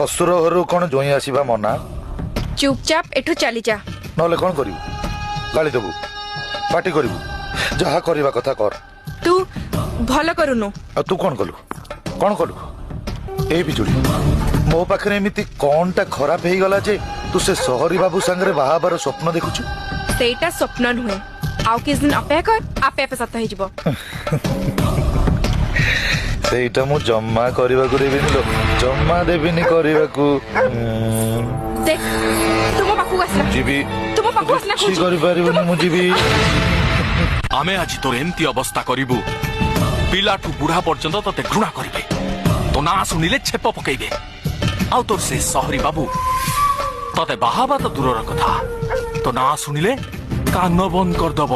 ଶଶୁର ଘରୁ କଣ ଜୋଇଁ ଆସିବା ମନା? ଚୁପଚାପ ଏଠୁ ଚାଲି ଯା। ନହେଲେ କଣ କରିବୁ? ଗାଳି ଦେବୁ, ପାଟି କରିବୁ, ଯାହା କରିବା କଥା କର। ତୁ ଭଲ କରୁନୁ। ଆଉ ତୁ କଣ କଲୁ? କଣ କଲୁ? ଏଇ ବିଜୁଳି, ମୋ ପାଖରେ ଏମିତି କଣଟା ଖରାପ ହେଇଗଲା ଯେ ତୁ ସେ ସହରୀ ବାବୁ ସାଙ୍ଗରେ ବାହା ହେବାର ସ୍ୱପ୍ନ ଦେଖୁଛୁ? ସେଇଟା ସ୍ୱପ୍ନ ନୁହେଁ, ଆଉ କିଛି ଦିନ ଅପେକ୍ଷା କର, ଆପେ ଆପେ ସତ ହେଇଯିବ। ସେଇଟା ମୁଁ ଜମା କରିବାକୁ ଦେବିନି ଲୋ, ଜମା ଦେବିନି କରିବାକୁ। ଦେଖ ତୁମ ପାଖକୁ ଆସିଲା, ଯିବି, ତୁମ ପାଖକୁ ଆସିଲା କିଛି କରିପାରିବୁନି, ମୁଁ ଯିବି। ଆମେ ଆଜି ତୋର ଏମିତି ଅବସ୍ଥା କରିବୁ, ପିଲାଠୁ ବୁଢା ପର୍ଯ୍ୟନ୍ତ ତତେ ଘୃଣା କରିବେ, ତୋ ନାଁ ଶୁଣିଲେ ଛେପ ପକେଇବେ। ଆଉ ତୋର ସେ ସହରୀ ବାବୁ ତତେ ବାହାବା ତ ଦୂରର କଥା, ତୋ ନାଁ ଶୁଣିଲେ କାନ ବନ୍ଦ କରିଦବ।